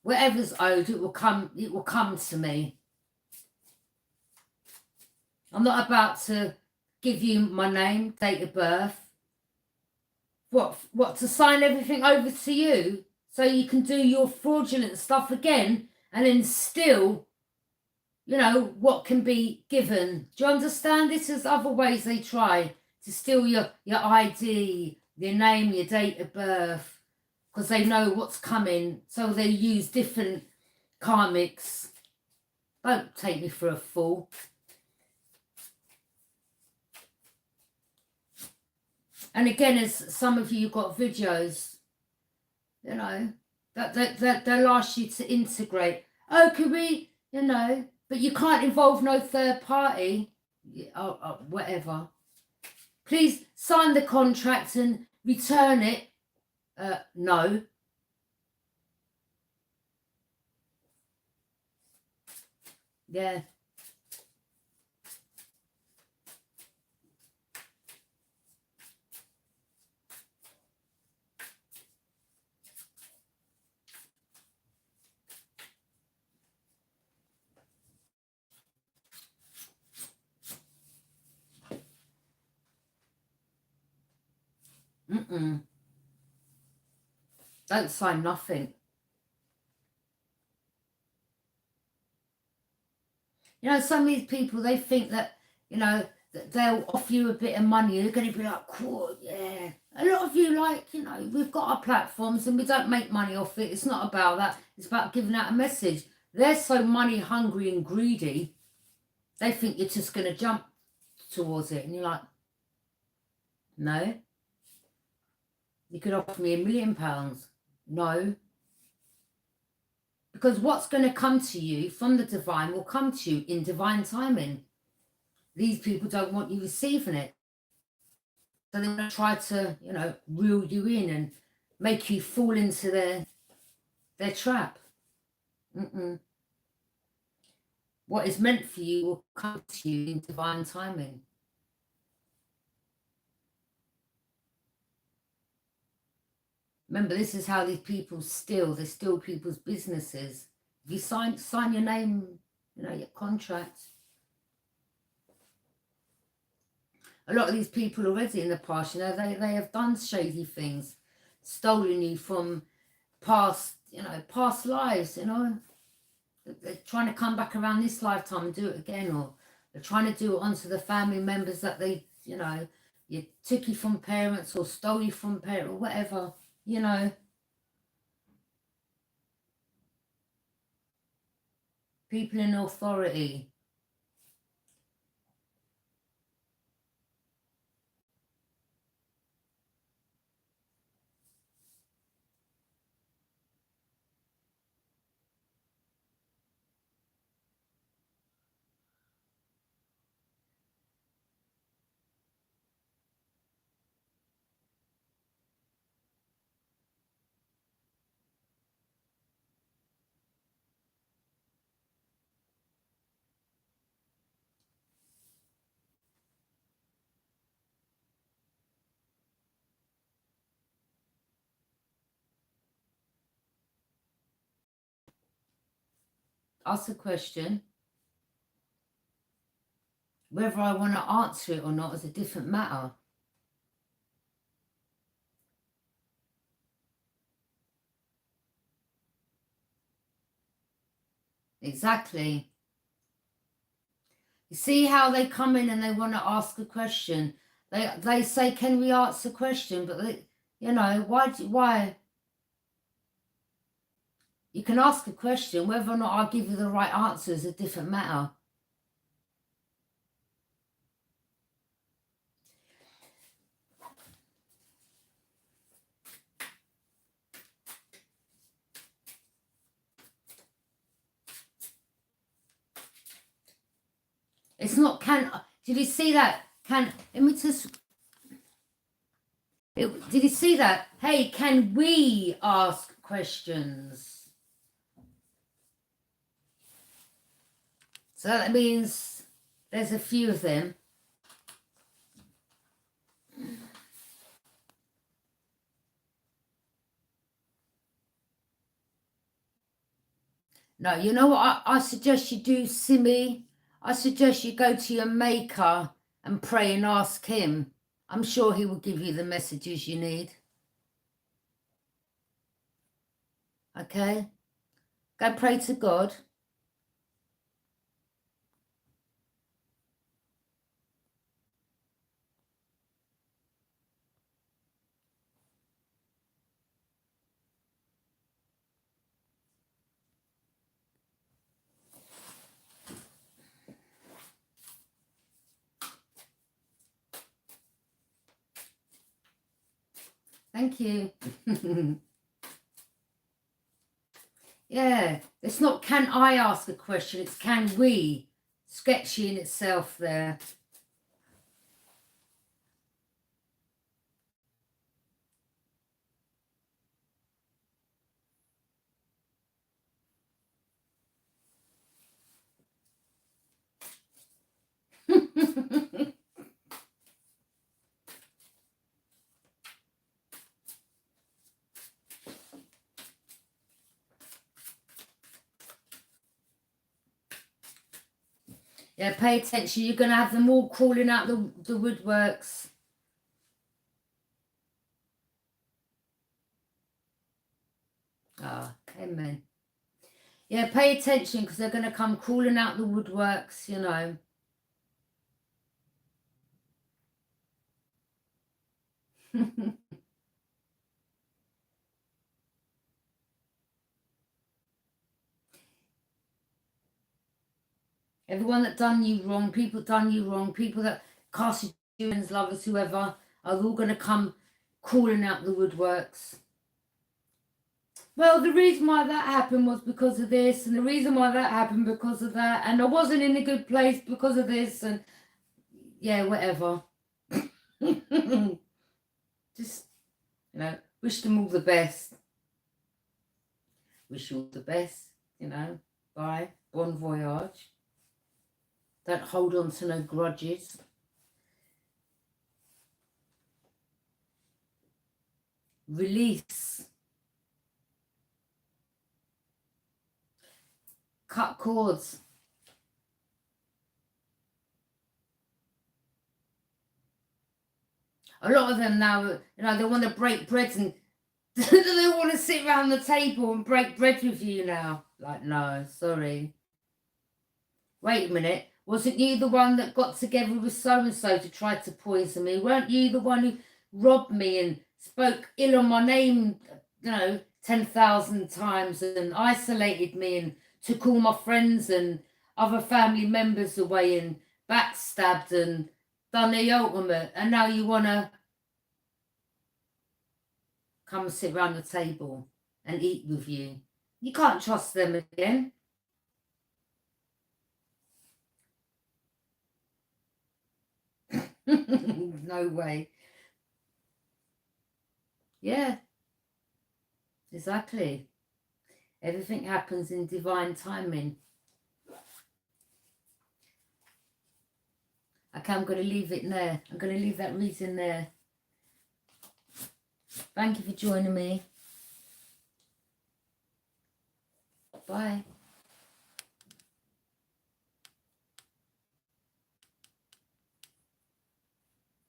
Whatever's owed, it will come to me. I'm not about to give you my name, date of birth. What, to sign everything over to you so you can do your fraudulent stuff again and then still, you know, what can be given. Do you understand? This is other ways they try to steal your ID, your name, your date of birth. because they know what's coming, so they use different karmics. Don't take me for a fool. And again, as some of you got videos, you know, that they'll ask you to integrate. Oh, could we, you know, but you can't involve no third party. Whatever. Please sign the contract and return it. No. Yeah. Mm-mm. Don't sign nothing. You know, some of these people, they think that, you know, that they'll offer you a bit of money. They're going to be like, cool, yeah. A lot of you, like, you know, we've got our platforms and we don't make money off it. It's not about that. It's about giving out a message. They're so money hungry and greedy, they think you're just going to jump towards it. And you're like, no. You could offer me £1 million. No. Because what's going to come to you from the divine will come to you in divine timing. These people don't want you receiving it. So they're going to try to, you know, reel you in and make you fall into their trap. Mm-mm. What is meant for you will come to you in divine timing. Remember, this is how these people steal. They steal people's businesses. If you sign your name, you know, your contract. A lot of these people already in the past, you know, they have done shady things, stolen you from past, you know, past lives, you know. They're trying to come back around this lifetime and do it again, or they're trying to do it onto the family members that they, you know, you took you from parents or stole you from parents or whatever, you know. People in authority. Ask a question. Whether I want to answer it or not is a different matter. Exactly. You see how they come in and they want to ask a question. They say, can we answer a question? But they, you know, why? You can ask a question. Whether or not I give you the right answer is a different matter. It's not can. Did you see that? Let me just. Did you see that? Hey, can we ask questions? So that means there's a few of them. No, you know what I suggest you do, Simi? I suggest you go to your maker and pray and ask him. I'm sure he will give you the messages you need. Okay? Go pray to God. Thank you. Yeah, it's not can I ask a question, it's can we. Sketchy in itself there. Yeah, pay attention. You're going to have them all crawling out the woodworks. Ah, amen. Yeah, pay attention because they're going to come crawling out the woodworks, you know. Everyone that done you wrong, people done you wrong, people that casted you as lovers, whoever, are all going to come crawling out the woodworks. Well, the reason why that happened was because of this, and the reason why that happened because of that, and I wasn't in a good place because of this, and yeah, whatever. Just, you know, wish them all the best. Wish you all the best, you know. Bye. Bon voyage. Don't hold on to no grudges. Release. Cut cords. A lot of them now, you know, they want to break bread and they want to sit around the table and break bread with you now. Like, no, sorry. Wait a minute. Wasn't you the one that got together with so-and-so to try to poison me? Weren't you the one who robbed me and spoke ill on my name, you know, 10,000 times and isolated me and took all my friends and other family members away and backstabbed and done the ultimate, and now you want to come and sit around the table and eat with you? You can't trust them again. No way. Yeah, exactly. Everything happens in divine timing. Okay, I'm going to leave it there. I'm going to leave that reason there. Thank you for joining me. Bye.